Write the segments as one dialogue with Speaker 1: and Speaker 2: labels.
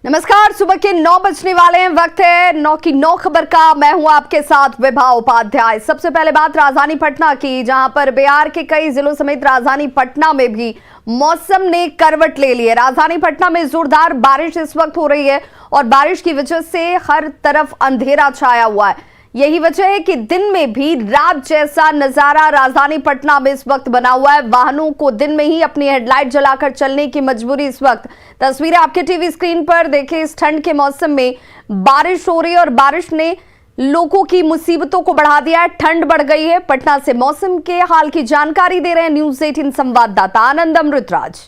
Speaker 1: नमस्कार, सुबह के 9 बजने वाले हैं। वक्त है 9 की 9 खबर का। मैं हूं आपके साथ विभा उपाध्याय। सबसे पहले बात राजधानी पटना की, जहां पर बिहार के कई जिलों समेत राजधानी पटना में भी मौसम ने करवट ले ली है। राजधानी पटना में जोरदार बारिश इस वक्त हो रही है और बारिश की वजह से हर तरफ अंधेरा छाया हुआ है। यही वजह है कि दिन में भी रात जैसा नजारा राजधानी पटना में इस वक्त बना हुआ है। वाहनों को दिन में ही अपनी हेडलाइट जलाकर चलने की मजबूरी इस वक्त। तस्वीरें आपके टीवी स्क्रीन पर देखें। इस ठंड के मौसम में बारिश हो रही है और बारिश ने लोगों की मुसीबतों को बढ़ा दिया है। ठंड बढ़ गई है। पटना से मौसम के हाल की जानकारी दे रहे हैं न्यूज 18 संवाददाता आनंद अमृतराज।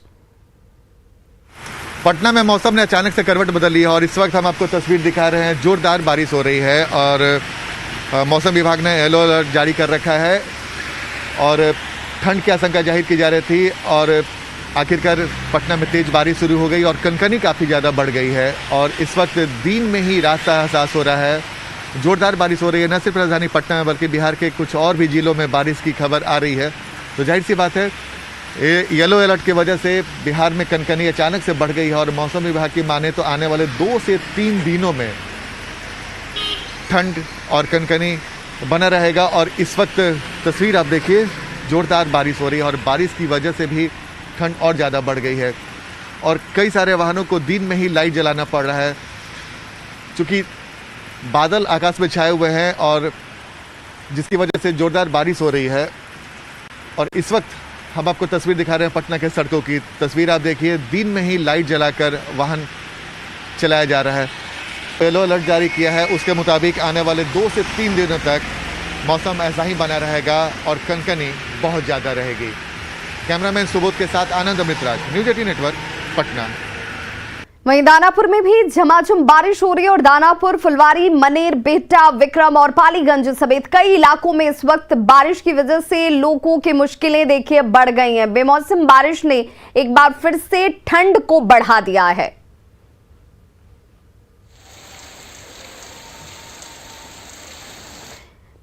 Speaker 2: पटना में मौसम ने अचानक से करवट बदल ली है और इस वक्त हम आपको तस्वीर दिखा रहे हैं। जोरदार बारिश हो रही है और मौसम विभाग ने येलो अलर्ट जारी कर रखा है और ठंड की आशंका जाहिर की जा रही थी और आखिरकार पटना में तेज बारिश शुरू हो गई और कनकनी काफ़ी ज़्यादा बढ़ गई है और इस वक्त दिन में ही रात का एहसास हो रहा है। जोरदार बारिश हो रही है, न सिर्फ राजधानी पटना में बल्कि बिहार के कुछ और भी जिलों में बारिश की खबर आ रही है। तो जाहिर सी बात है येलो अलर्ट की वजह से बिहार में कनकनी अचानक से बढ़ गई है और मौसम विभाग की माने तो आने वाले 2 से 3 दिनों में ठंड और कनकनी बना रहेगा। और इस वक्त तस्वीर आप देखिए, जोरदार बारिश हो रही है और बारिश की वजह से भी ठंड और ज़्यादा बढ़ गई है और कई सारे वाहनों को दिन में ही लाइट जलाना पड़ रहा है क्योंकि बादल आकाश में छाए हुए हैं और जिसकी वजह से जोरदार बारिश हो रही है। और इस वक्त हम आपको तस्वीर दिखा रहे हैं पटना के सड़कों की। तस्वीर आप देखिए, दिन में ही लाइट जलाकर वाहन चलाया जा रहा है। येलो अलर्ट जारी किया है, उसके मुताबिक आने वाले 2 से 3 दिनों तक मौसम ऐसा ही बना रहेगा और कनकनी बहुत ज़्यादा रहेगी। कैमरामैन सुबोध के साथ आनंद अमृतराज, न्यूज 18 नेटवर्क, पटना।
Speaker 1: वहीं दानापुर में भी झमाझम बारिश हो रही है और दानापुर, फुलवारी, मनेर, बेहटा, विक्रम और पालीगंज समेत कई इलाकों में इस वक्त बारिश की वजह से लोगों की मुश्किलें देखिए बढ़ गई हैं। बेमौसम बारिश ने एक बार फिर से ठंड को बढ़ा दिया है।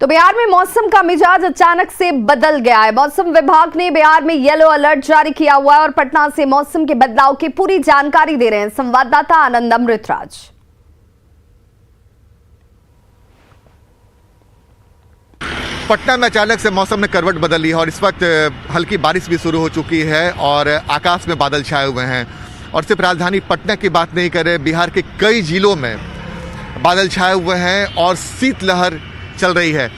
Speaker 1: तो बिहार में मौसम का मिजाज अचानक से बदल गया है। मौसम विभाग ने बिहार में येलो अलर्ट जारी किया हुआ है और पटना से मौसम के बदलाव की पूरी जानकारी दे रहे हैं संवाददाता आनंद अमृतराज।
Speaker 2: पटना में अचानक से मौसम ने करवट बदल ली है और इस वक्त हल्की बारिश भी शुरू हो चुकी है और आकाश में बादल छाए हुए हैं। और सिर्फ राजधानी पटना की बात नहीं करें, बिहार के कई जिलों में बादल छाए हुए हैं और शीतलहर चल रही है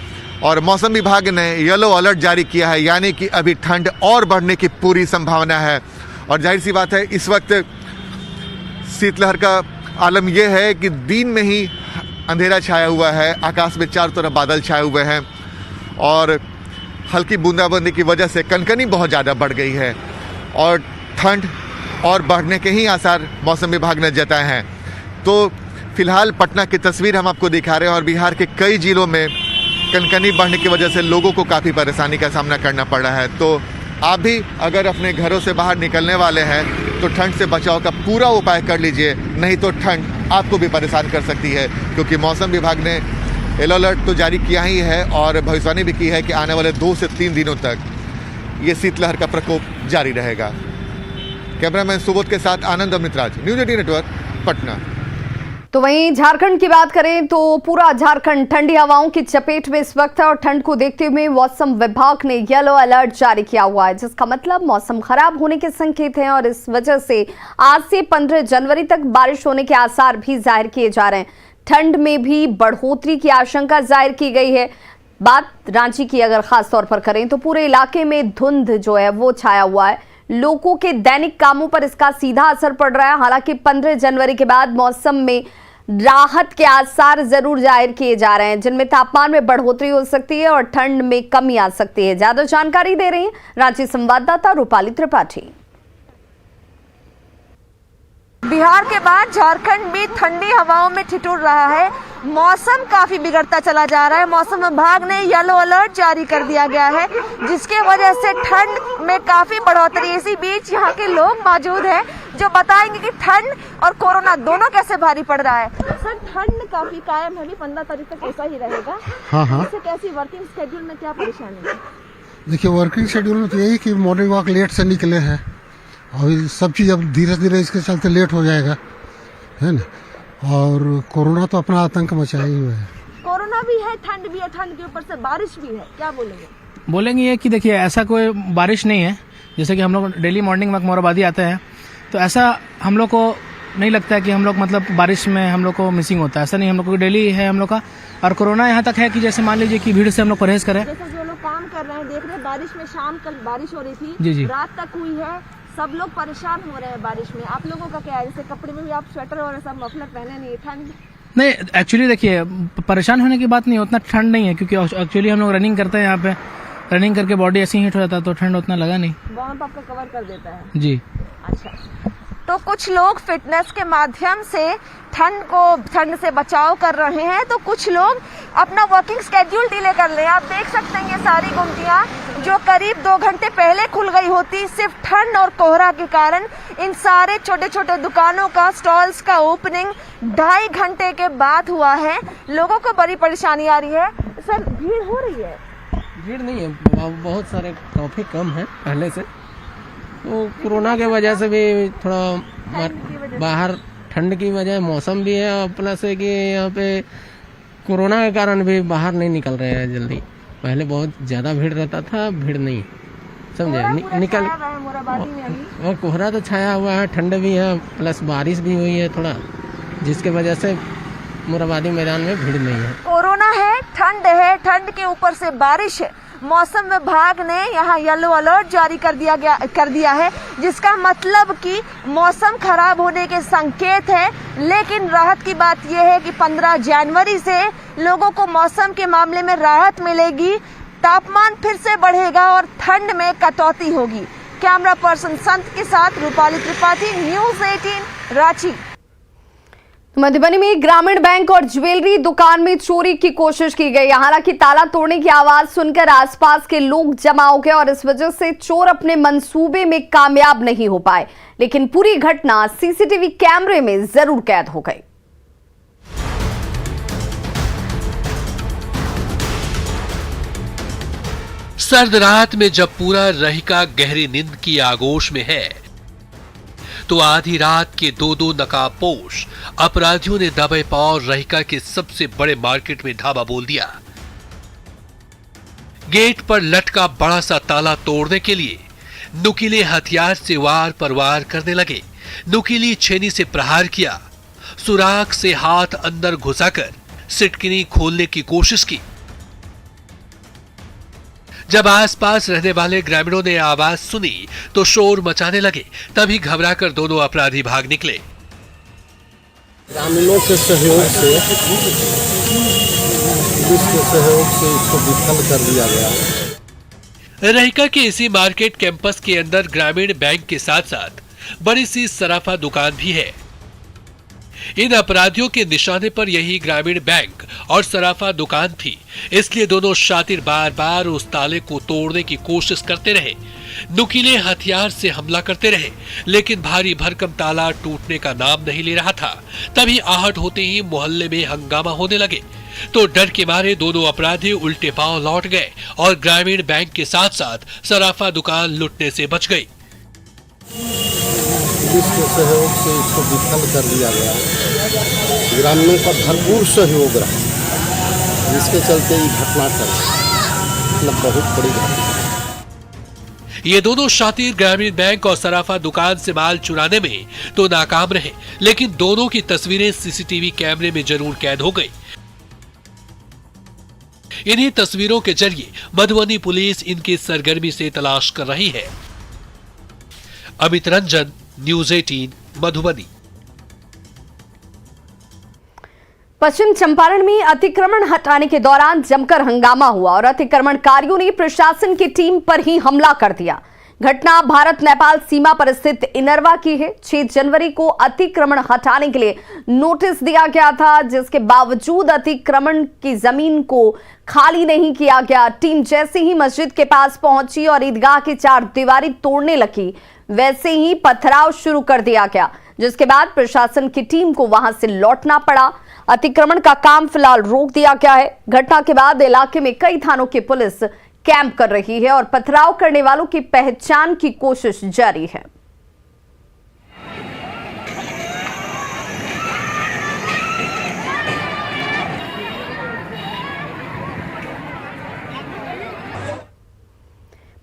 Speaker 2: और मौसम विभाग ने येलो अलर्ट जारी किया है, यानी कि अभी ठंड और बढ़ने की पूरी संभावना है। और जाहिर सी बात है, इस वक्त शीतलहर का आलम यह है कि दिन में ही अंधेरा छाया हुआ है, आकाश में चारों तरफ बादल छाए हुए हैं और हल्की बूंदाबांदी की वजह से कनकनी बहुत ज़्यादा बढ़ गई है और ठंड और बढ़ने के ही आसार मौसम विभाग ने जताए हैं। तो फिलहाल पटना की तस्वीर हम आपको दिखा रहे हैं और बिहार के कई जिलों में कनकनी बढ़ने की वजह से लोगों को काफ़ी परेशानी का सामना करना पड़ रहा है। तो आप भी अगर अपने घरों से बाहर निकलने वाले हैं तो ठंड से बचाव का पूरा उपाय कर लीजिए, नहीं तो ठंड आपको भी परेशान कर सकती है क्योंकि मौसम विभाग ने येलो अलर्ट तो जारी किया ही है और भविष्यवाणी भी की है कि आने वाले 2 से 3 दिनों तक ये शीतलहर का प्रकोप जारी रहेगा। कैमरामैन सुबोध के साथ आनंद अमृतराज, न्यूज 18 नेटवर्क, पटना।
Speaker 1: तो वहीं झारखंड की बात करें तो पूरा झारखंड ठंडी हवाओं की चपेट में इस वक्त है और ठंड को देखते हुए मौसम विभाग ने येलो अलर्ट जारी किया हुआ है, जिसका मतलब मौसम खराब होने के संकेत हैं और इस वजह से आज से 15 जनवरी तक बारिश होने के आसार भी जाहिर किए जा रहे हैं। ठंड में भी बढ़ोतरी की आशंका जाहिर की गई है। बात रांची की अगर खास तौर पर करें तो पूरे इलाके में धुंध जो है वो छाया हुआ है। लोगों के दैनिक कामों पर इसका सीधा असर पड़ रहा है। हालांकि 15 जनवरी के बाद मौसम में राहत के आसार जरूर जाहिर किए जा रहे हैं, जिनमें तापमान में बढ़ोतरी हो सकती है और ठंड में कमी आ सकती है। ज्यादा जानकारी दे रही हैं रांची संवाददाता रूपाली त्रिपाठी।
Speaker 3: बिहार के बाद झारखंड भी ठंडी हवाओं में ठिठुर रहा है। मौसम काफी बिगड़ता चला जा रहा है। मौसम विभाग ने येलो अलर्ट जारी कर दिया गया है, जिसके वजह से ठंड में काफी बढ़ोतरी। इसी बीच यहाँ के लोग मौजूद हैं जो बताएंगे कि ठंड और कोरोना दोनों कैसे भारी पड़ रहा है। सर, ठंड काफी कायम है, 15 तारीख तक ऐसा ही रहेगा।
Speaker 4: हाँ।
Speaker 3: इससे कैसी वर्किंग शेड्यूल में क्या परेशानी है?
Speaker 4: देखिए, वर्किंग शेड्यूल में तो यही कि मॉर्निंग वॉक लेट से निकले हैं और सब चीज़ अब धीरे धीरे इसके चलते लेट हो जाएगा। है ना। और कोरोना तो अपना आतंक मचाए हुए है।
Speaker 3: कोरोना भी है, ठंड भी है, ठंड के ऊपर से बारिश भी है, क्या बोलेंगे?
Speaker 5: बोलेंगे ये कि देखिए ऐसा कोई बारिश नहीं है। जैसे कि हम लोग डेली मॉर्निंग वक्त मोराबादी आते हैं तो ऐसा हम लोग को नहीं लगता है कि हम लोग मतलब बारिश में हम लोग को मिसिंग होता है। ऐसा नहीं, हम लोग को डेली है हम लोग का। और कोरोना यहाँ तक है कि जैसे मान लीजिए कि भीड़ से हम लोग परहेज करें।
Speaker 3: जैसे जो लोग काम कर रहे हैं, देख रहे हैं बारिश में, शाम कल बारिश हो रही थी,
Speaker 5: जी जी,
Speaker 3: रात तक हुई है, सब लोग परेशान हो रहे हैं बारिश में। आप लोगों का क्या है? जैसे कपड़े में भी आप स्वेटर और सब मफलर पहने नहीं, ठंड
Speaker 5: नहीं एक्चुअली देखिए परेशान होने की बात नहीं है, उतना ठंड नहीं है क्योंकि एक्चुअली हम लोग रनिंग करते हैं यहाँ पे। रनिंग करके बॉडी ऐसे ही हीट हो जाता है तो ठंड उतना लगा नहीं।
Speaker 3: वार्म अप आपका कवर कर देता है
Speaker 5: जी।
Speaker 3: अच्छा, तो कुछ लोग फिटनेस के माध्यम से ठंड से बचाव कर रहे हैं, तो कुछ लोग अपना वर्किंग स्केड्यूल डिले कर ले। आप देख सकते हैं ये सारी गुमटियां जो करीब 2 घंटे पहले खुल गई होती, सिर्फ ठंड और कोहरा के कारण इन सारे छोटे छोटे दुकानों का, स्टॉल्स का ओपनिंग 2.5 घंटे के बाद हुआ है। लोगों को बड़ी परेशानी आ रही है। सर, भीड़ हो रही है?
Speaker 6: भीड़ नहीं है, बहुत सारे, काफ़ी कम है पहले से। तो कोरोना के वजह से भी थोड़ा बाहर ठंड की वजह, मौसम भी है, और प्लस है कि यहाँ पे कोरोना के कारण भी बाहर नहीं निकल रहे हैं जल्दी। पहले बहुत ज़्यादा भीड़ रहता था, भीड़ नहीं, समझे, निकल। और कोहरा तो छाया हुआ है, ठंड भी है, प्लस बारिश भी हुई है थोड़ा, जिसके वजह से मोराबादी मैदान में भीड़ नहीं है।
Speaker 3: कोरोना है, ठंड के ऊपर से बारिश है। मौसम विभाग ने यहाँ येलो अलर्ट जारी कर दिया है, जिसका मतलब कि मौसम खराब होने के संकेत है। लेकिन राहत की बात यह है कि 15 जनवरी से लोगों को मौसम के मामले में राहत मिलेगी, तापमान फिर से बढ़ेगा और ठंड में कटौती होगी। कैमरा पर्सन संत के साथ रूपाली त्रिपाठी, न्यूज़ 18 रांची।
Speaker 1: मधुबनी में ग्रामीण बैंक और ज्वेलरी दुकान में चोरी की कोशिश की गई। हालांकि ताला तोड़ने की आवाज सुनकर आसपास के लोग जमा हो गए और इस वजह से चोर अपने मंसूबे में कामयाब नहीं हो पाए। लेकिन पूरी घटना सीसीटीवी कैमरे में जरूर कैद हो गई।
Speaker 7: सर्द रात में जब पूरा रहिका गहरी नींद की आगोश में है तो आधी रात के 2 नकाबपोश अपराधियों ने दबे पांव रहिका के सबसे बड़े मार्केट में धावा बोल दिया। गेट पर लटका बड़ा सा ताला तोड़ने के लिए नुकीले हथियार से वार पर वार करने लगे। नुकीली छेनी से प्रहार किया, सुराख से हाथ अंदर घुसाकर सिटकिनी खोलने की कोशिश की। जब आसपास रहने वाले ग्रामीणों ने आवाज सुनी तो शोर मचाने लगे। तभी घबराकर दोनों अपराधी भाग निकले।
Speaker 6: ग्रामीणों के सहयोग से, पुलिस के सहयोग से इसको विफल कर दिया गया।
Speaker 7: रहिका के इसी मार्केट कैंपस के अंदर ग्रामीण बैंक के साथ साथ बड़ी सी सराफा दुकान भी है। इन अपराधियों के निशाने पर यही ग्रामीण बैंक और सराफा दुकान थी, इसलिए दोनों शातिर बार बार उस ताले को तोड़ने की कोशिश करते रहे। नुकीले हथियार से हमला करते रहे, लेकिन भारी भरकम ताला टूटने का नाम नहीं ले रहा था। तभी आहट होते ही मोहल्ले में हंगामा होने लगे तो डर के मारे दोनों अपराधी उल्टे पांव लौट गए और ग्रामीण बैंक के साथ साथ सराफा दुकान लूटने से बच गई।
Speaker 6: पुलिस के सहयोग से इसको विफल कर दिया गया। ग्रामीणों का भरपूर सहयोग रहा, जिसके चलते ये घटना टली। मतलब बहुत बड़ी घटना।
Speaker 7: ये दोनों शातिर ग्रामीण बैंक और सराफा दुकान से माल चुराने में तो नाकाम रहे, लेकिन दोनों की तस्वीरें सीसीटीवी कैमरे में जरूर कैद हो गई। इन्हीं तस्वीरों के जरिए मधुबनी पुलिस इनकी सरगर्मी से तलाश कर रही है। अमित रंजन, न्यूज़ 18 मधुबनी।
Speaker 1: पश्चिम चंपारण में अतिक्रमण हटाने के दौरान जमकर हंगामा हुआ और अतिक्रमणकारियों ने प्रशासन की टीम पर ही हमला कर दिया। घटना भारत नेपाल सीमा पर स्थित इनरवा की है। 6 जनवरी को अतिक्रमण हटाने के लिए नोटिस दिया गया था, जिसके बावजूद अतिक्रमण की जमीन को खाली नहीं किया गया। टीम जैसे ही मस्जिद के पास पहुंची और ईदगाह की 4 दीवारी तोड़ने लगी, वैसे ही पथराव शुरू कर दिया गया, जिसके बाद प्रशासन की टीम को वहां से लौटना पड़ा। अतिक्रमण का काम फिलहाल रोक दिया गया है। घटना के बाद इलाके में कई थानों की पुलिस कैंप कर रही है और पथराव करने वालों की पहचान की कोशिश जारी है।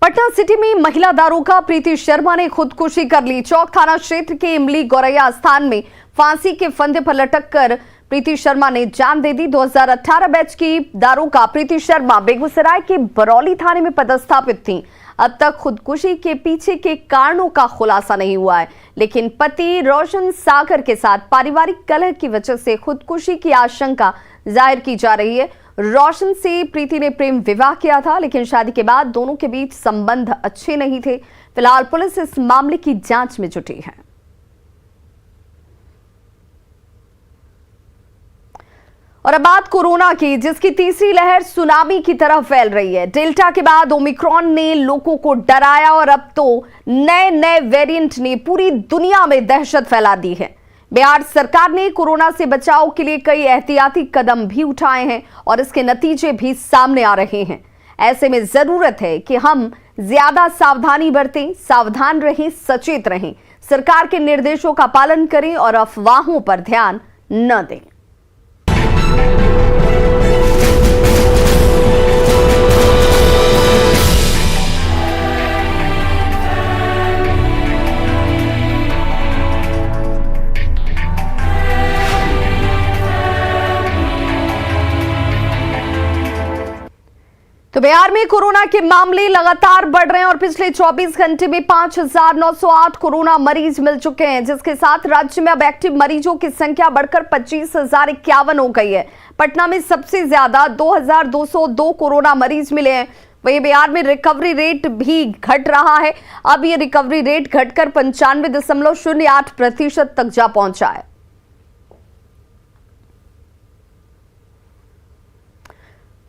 Speaker 1: पटना सिटी में महिला दारोगा प्रीति शर्मा ने खुदकुशी कर ली। चौक थाना क्षेत्र के इमली गौरैया स्थान में फांसी के फंदे पर लटक कर प्रीति शर्मा ने जान दे दी। 2018 बैच की दारोगा प्रीति शर्मा बेगूसराय के बरौली थाने में पदस्थापित थी। अब तक खुदकुशी के पीछे के कारणों का खुलासा नहीं हुआ है, लेकिन पति रोशन सागर के साथ पारिवारिक कलह की वजह से खुदकुशी की आशंका जाहिर की जा रही है। रोशन से प्रीति ने प्रेम विवाह किया था, लेकिन शादी के बाद दोनों के बीच संबंध अच्छे नहीं थे। फिलहाल पुलिस इस मामले की जांच में जुटी है। और अब बात कोरोना की, जिसकी तीसरी लहर सुनामी की तरह फैल रही है। डेल्टा के बाद ओमिक्रॉन ने लोगों को डराया और अब तो नए वेरिएंट ने पूरी दुनिया में दहशत फैला दी है। बिहार सरकार ने कोरोना से बचाव के लिए कई एहतियाती कदम भी उठाए हैं और इसके नतीजे भी सामने आ रहे हैं। ऐसे में जरूरत है कि हम ज्यादा सावधानी बरतें, सावधान रहें, सचेत रहें, सरकार के निर्देशों का पालन करें और अफवाहों पर ध्यान न दें। तो बिहार में कोरोना के मामले लगातार बढ़ रहे हैं और पिछले 24 घंटे में 5,908 कोरोना मरीज मिल चुके हैं, जिसके साथ राज्य में अब एक्टिव मरीजों की संख्या बढ़कर 25,051 हो गई है। पटना में सबसे ज्यादा 2,202 कोरोना मरीज मिले हैं। वहीं बिहार में रिकवरी रेट भी घट रहा है। अब ये रिकवरी रेट घटकर 95.08% तक जा पहुंचा है।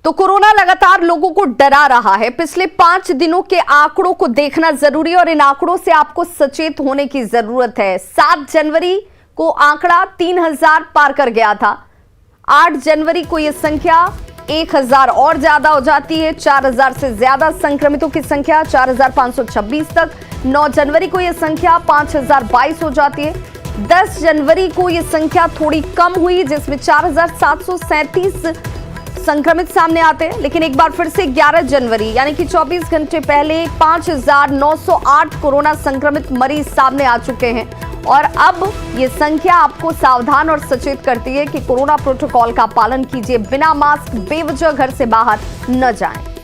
Speaker 1: तो कोरोना लगातार लोगों को डरा रहा है। पिछले 5 दिनों के आंकड़ों को देखना जरूरी है और इन आंकड़ों से आपको सचेत होने की जरूरत है। 7 जनवरी को आंकड़ा 3,000 पार कर गया था। 8 जनवरी को यह संख्या 1,000 और ज्यादा हो जाती है। 4,000 से ज्यादा संक्रमितों की संख्या 4,526 तक। 9 जनवरी को यह संख्या 5,022 हो जाती है। 10 जनवरी को यह संख्या थोड़ी कम हुई, जिसमें 4,737 संक्रमित सामने आते हैं। लेकिन एक बार फिर से 11 जनवरी यानी कि 24 घंटे पहले 5,908 कोरोना संक्रमित मरीज सामने आ चुके हैं और अब ये संख्या आपको सावधान और सचेत करती है कि कोरोना प्रोटोकॉल का पालन कीजिए, बिना मास्क बेवजह घर से बाहर न जाएं।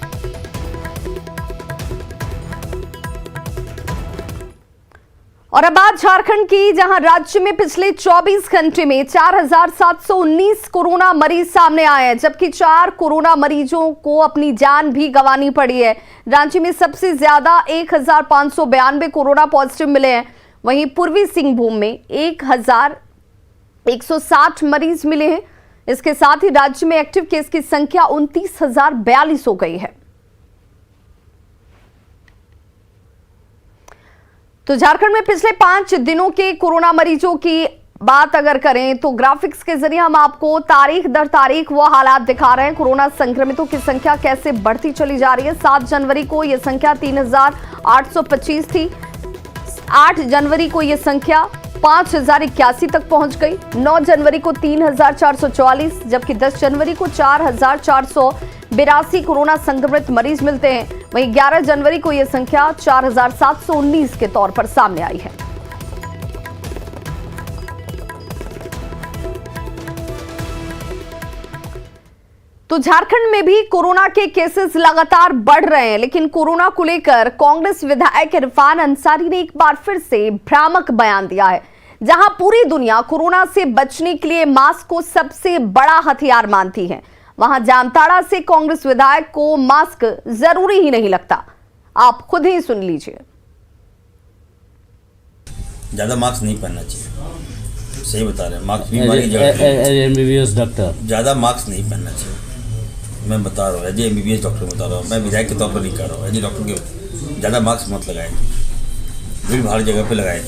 Speaker 1: और अब बात झारखंड की, जहां राज्य में पिछले 24 घंटे में 4,719 कोरोना मरीज सामने आए हैं, जबकि 4 कोरोना मरीजों को अपनी जान भी गंवानी पड़ी है। रांची में सबसे ज्यादा 1,592 कोरोना पॉजिटिव मिले हैं। वहीं पूर्वी सिंहभूम में 1,160 मरीज मिले हैं। इसके साथ ही राज्य में एक्टिव केस की संख्या 29,042 हो गई है। तो झारखंड में पिछले 5 दिनों के कोरोना मरीजों की बात अगर करें तो ग्राफिक्स के जरिए हम आपको तारीख दर तारीख वो हालात दिखा रहे हैं। कोरोना संक्रमितों की संख्या कैसे बढ़ती चली जा रही है। 7 जनवरी को यह संख्या 3,825 थी। 8 जनवरी को यह संख्या 5,081 तक पहुंच गई। 9 जनवरी को 3,444, जबकि 10 जनवरी को 4,482 कोरोना संक्रमित मरीज मिलते हैं। वहीं 11 जनवरी को यह संख्या 4,719 के तौर पर सामने आई है। तो झारखंड में भी कोरोना के केसेस लगातार बढ़ रहे हैं, लेकिन कोरोना को लेकर कांग्रेस विधायक इरफान अंसारी ने एक बार फिर से भ्रामक बयान दिया है। जहां पूरी दुनिया कोरोना से बचने के लिए मास्क को सबसे बड़ा हथियार मानती है, वहां जामताड़ा से कांग्रेस विधायक को मास्क जरूरी ही नहीं लगता। आप खुद ही सुन लीजिए।
Speaker 8: ज्यादा मास्क नहीं पहनना चाहिए, सही बता रहे हैं। मास्क बीमारी की जगह
Speaker 9: MBBS डॉक्टर
Speaker 8: ज्यादा मास्क नहीं पहनना चाहिए। मैं बता रहा हूँ, एज MBBS डॉक्टर बता रहा हूँ, मैं विधायक के तौर पर नहीं कर रहा हूँ। एज डॉक्टर के ज्यादा मास्क मत लगाए, भीड़ भाड़ जगह पे लगाए।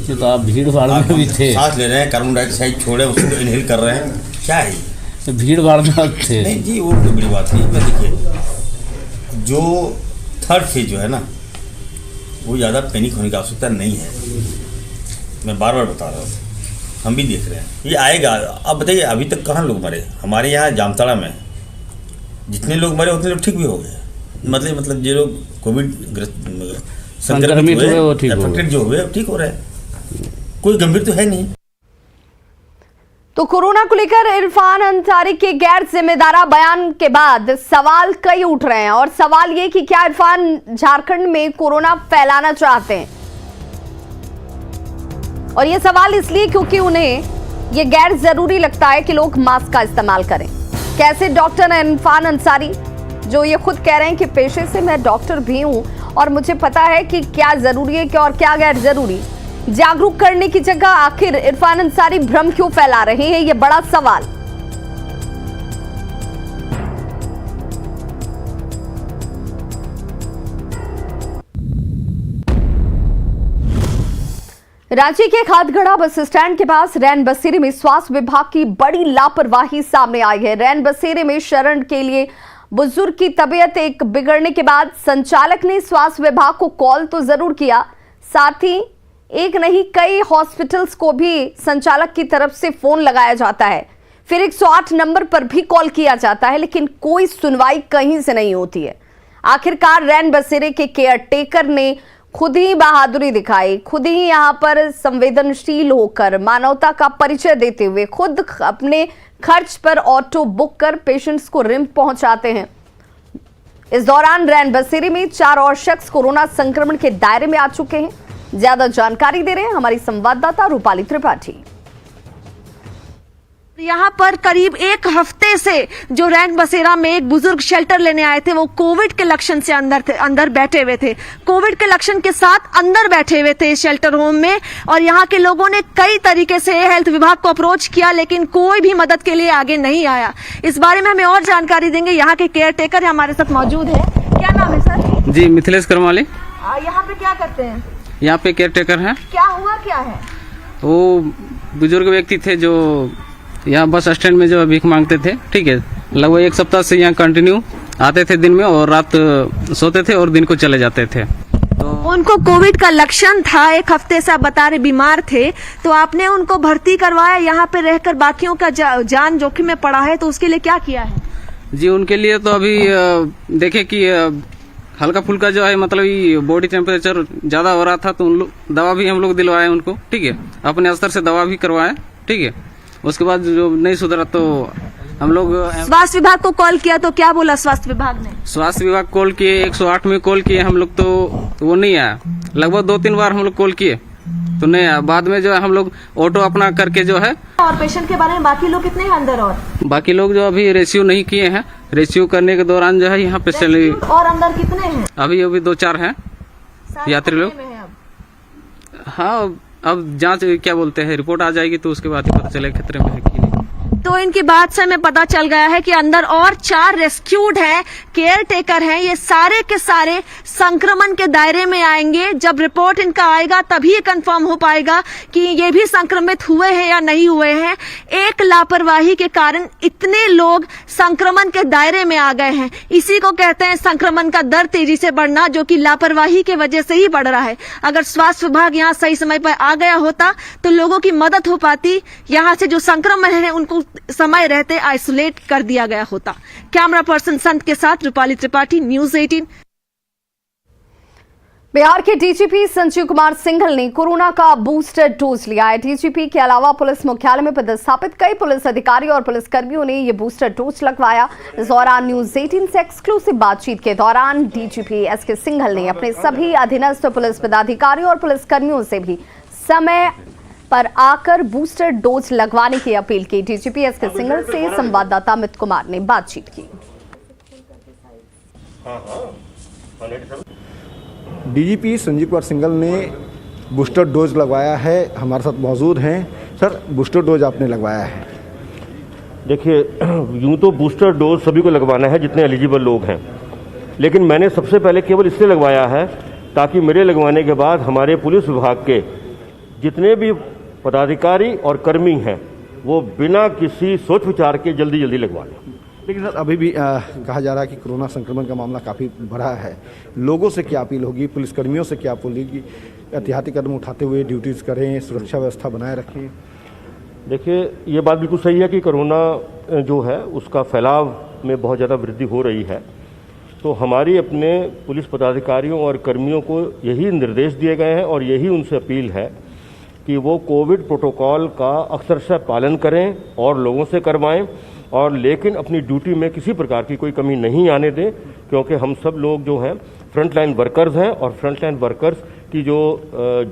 Speaker 9: तो आप भीड़ भाड़ में भी थे,
Speaker 8: सांस ले रहे हैं, कार्बन डाइऑक्साइड छोड़े, उसको इनहेल कर रहे हैं, क्या है
Speaker 9: तो भीड़ भाड़ में थे।
Speaker 8: नहीं जी, वो तो बड़ी बात नहीं। मैं देखिए, जो थर्ड फेज जो है ना, वो ज़्यादा पैनिक होने की आवश्यकता नहीं है। मैं बार बार बता रहा हूँ, हम भी देख रहे हैं, ये आएगा। अब बताइए, अभी तक कहाँ लोग मरे? हमारे यहाँ जामताड़ा में जितने लोग मरे उतने लोग ठीक भी हो गए। मतलब जो लोग कोविड
Speaker 9: संक्रमित हुए वो ठीक हो गए।
Speaker 8: अफेक्टेड जो हुए अब ठीक हो रहे हैं, कोई गंभीर तो है नहीं।
Speaker 1: तो कोरोना को लेकर इरफान अंसारी के गैर जिम्मेदारा बयान के बाद सवाल कई उठ रहे हैं, और सवाल ये कि क्या इरफान झारखंड में कोरोना फैलाना चाहते हैं। और ये सवाल इसलिए क्योंकि उन्हें ये गैर जरूरी लगता है कि लोग मास्क का इस्तेमाल करें। कैसे डॉक्टर इरफान अंसारी, जो ये खुद कह रहे हैं कि पेशे से मैं डॉक्टर भी हूं और मुझे पता है कि क्या जरूरी है और क्या गैर जरूरी। जागरूक करने की जगह आखिर इरफान अंसारी भ्रम क्यों फैला रहे हैं, ये बड़ा सवाल। रांची के खादगढ़ा बस स्टैंड के पास रैन बसेरे में स्वास्थ्य विभाग की बड़ी लापरवाही सामने आई है। रैन बसेरे में शरण के लिए बुजुर्ग की तबीयत एक बिगड़ने के बाद संचालक ने स्वास्थ्य विभाग को कॉल तो जरूर किया, साथ ही एक नहीं कई हॉस्पिटल्स को भी संचालक की तरफ से फोन लगाया जाता है, फिर 108 नंबर पर भी कॉल किया जाता है, लेकिन कोई सुनवाई कहीं से नहीं होती है। आखिरकार रैन बसेरे के केयर टेकर ने खुद ही बहादुरी दिखाई, खुद ही यहां पर संवेदनशील होकर मानवता का परिचय देते हुए खुद अपने खर्च पर ऑटो बुक कर पेशेंट्स को रिम्स पहुंचाते हैं। इस दौरान रैन बसेरे में 4 और शख्स कोरोना संक्रमण के दायरे में आ चुके हैं। ज्यादा जानकारी दे रहे हैं हमारी संवाददाता रूपाली त्रिपाठी।
Speaker 3: यहाँ पर करीब एक हफ्ते से जो रैन बसेरा में एक बुजुर्ग शेल्टर लेने आए थे, वो कोविड के लक्षण से अंदर बैठे हुए थे, कोविड के लक्षण के साथ अंदर बैठे हुए थे शेल्टर होम में। और यहाँ के लोगों ने कई तरीके से हेल्थ विभाग को अप्रोच किया, लेकिन कोई भी मदद के लिए आगे नहीं आया। इस बारे में हमें और जानकारी देंगे यहाँ के केयर टेकर हमारे साथ मौजूद है। क्या नाम है सर?
Speaker 6: जी, मिथिलेश करमाली।
Speaker 3: यहाँ पे क्या करते हैं?
Speaker 6: यहाँ पे केयर टेकर है।
Speaker 3: क्या हुआ क्या है?
Speaker 6: वो बुजुर्ग व्यक्ति थे जो यहाँ बस स्टैंड में जो भीख मांगते थे, ठीक है, लगभग 1 सप्ताह से यहाँ कंटिन्यू आते थे, दिन में और रात सोते थे और दिन को चले जाते थे।
Speaker 3: तो उनको कोविड का लक्षण था, 1 हफ्ते से आप बता रहे बीमार थे, तो आपने उनको भर्ती करवाया, यहाँ पे रहकर बाकियों का जान जोखिम में पड़ा है, तो उसके लिए क्या किया है?
Speaker 6: जी, उनके लिए तो अभी देखे कि हल्का फुल्का जो है, मतलब बॉडी टेम्परेचर ज्यादा हो रहा था, तो उन लोग दवा भी हम लोग दिलवाए उनको, ठीक है, अपने स्तर से दवा भी करवाए, ठीक है। उसके बाद जो नहीं सुधरा तो हम लोग
Speaker 3: स्वास्थ्य विभाग को कॉल किया, तो क्या बोला स्वास्थ्य विभाग ने?
Speaker 6: स्वास्थ्य विभाग कॉल किए, 108 में कॉल किए हम लोग, तो वो नहीं आया। लगभग 2-3 बार हम लोग कॉल किए तो नहीं आया। बाद में जो है हम लोग ऑटो अपना करके जो है।
Speaker 3: और पेशेंट के बारे में बाकी लोग कितने हैं अंदर? और बाकी
Speaker 6: लोग जो अभी रेस्क्यू नहीं किए हैं, रेस्क्यू करने के दौरान जो है यहाँ पे
Speaker 3: और अंदर कितने हैं?
Speaker 6: अभी 2-4 हैं यात्री लोग। हाँ, अब जांच क्या बोलते हैं, रिपोर्ट आ जाएगी तो उसके बाद ही पता चलेगा खतरे में है कि नहीं।
Speaker 3: तो इनकी बात से हमें पता चल गया है कि अंदर और 4 रेस्क्यूड हैं, केयर टेकर हैं, ये सारे के सारे संक्रमण के दायरे में आएंगे। जब रिपोर्ट इनका आएगा तभी ये कंफर्म हो पाएगा कि ये भी संक्रमित हुए हैं या नहीं हुए हैं। एक लापरवाही के कारण इतने लोग संक्रमण के दायरे में आ गए हैं। इसी को कहते हैं संक्रमण का दर तेजी से बढ़ना, जो कि लापरवाही की वजह से ही बढ़ रहा है। अगर स्वास्थ्य विभाग यहाँ सही समय पर आ गया होता तो लोगों की मदद हो पाती, यहाँ से जो संक्रमण है उनको समय रहते आइसोलेट कर दिया गया होता। कैमरा पर्सन संत के साथ रूपाली त्रिपाठी, न्यूज़ 18।
Speaker 1: बिहार के डीजीपी संजीव कुमार सिंघल ने कोरोना का बूस्टर डोज लिया है। डीजीपी के अलावा पुलिस मुख्यालय में पदस्थापित कई पुलिस अधिकारी और पुलिसकर्मियों ने ये बूस्टर डोज लगवाया। इस दौरान न्यूज़ 18 से एक्सक्लूसिव बातचीत के दौरान डीजीपी एसके सिंघल ने अपने सभी अधीनस्थ पुलिस पदाधिकारियों और पुलिसकर्मियों से भी समय पर आकर बूस्टर डोज लगवाने की अपील की। डीजीपी एसके सिंघल से संवाददाता अमित कुमार ने बातचीत की।
Speaker 10: डीजीपी संजीव कुमार सिंघल ने बूस्टर डोज लगवाया है, हमारे साथ मौजूद हैं। सर, बूस्टर डोज आपने लगवाया है?
Speaker 11: देखिए, यूँ तो बूस्टर डोज सभी को लगवाना है जितने एलिजिबल लोग हैं, लेकिन मैंने सबसे पहले केवल इसलिए लगवाया है ताकि मेरे लगवाने के बाद हमारे पुलिस विभाग के जितने भी पदाधिकारी और कर्मी हैं वो बिना किसी सोच विचार के जल्दी जल्दी लगवा लें।
Speaker 10: लेकिन सर, अभी भी कहा जा रहा है कि कोरोना संक्रमण का मामला काफ़ी बढ़ा है। लोगों से क्या अपील होगी, पुलिसकर्मियों से क्या अपील होगी? एहतियाती कदम उठाते हुए ड्यूटीज़ करें, सुरक्षा व्यवस्था बनाए रखें।
Speaker 11: देखिए, ये बात बिल्कुल सही है कि कोरोना जो है उसका फैलाव में बहुत ज़्यादा वृद्धि हो रही है, तो हमारी अपने पुलिस पदाधिकारियों और कर्मियों को यही निर्देश दिए गए हैं और यही उनसे अपील है कि वो कोविड प्रोटोकॉल का अक्षरशः पालन करें और लोगों से करवाएं, और लेकिन अपनी ड्यूटी में किसी प्रकार की कोई कमी नहीं आने दें, क्योंकि हम सब लोग जो हैं फ्रंट लाइन वर्कर्स हैं और फ्रंट लाइन वर्कर्स की जो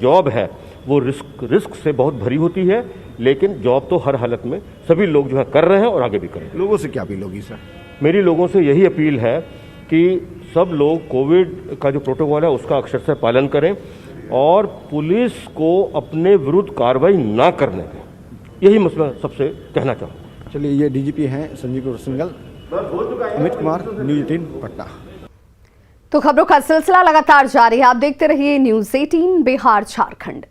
Speaker 11: जॉब है वो रिस्क से बहुत भरी होती है, लेकिन जॉब तो हर हालत में सभी लोग जो है कर रहे हैं और आगे भी करेंगे।
Speaker 10: लोगों से क्या अपील होगी सर?
Speaker 11: मेरी लोगों से यही अपील है कि सब लोग कोविड का जो प्रोटोकॉल है उसका अक्षरशः पालन करें और पुलिस को अपने विरुद्ध कार्रवाई ना करने दें, यही मसला सबसे कहना चाहूँगा।
Speaker 10: चलिए, ये डीजीपी हैं संजीव कुमार सिंघल। अमित कुमार, न्यूज़ 18 पटना।
Speaker 1: तो खबरों का सिलसिला लगातार जारी है, आप देखते रहिए न्यूज़ 18 बिहार झारखंड।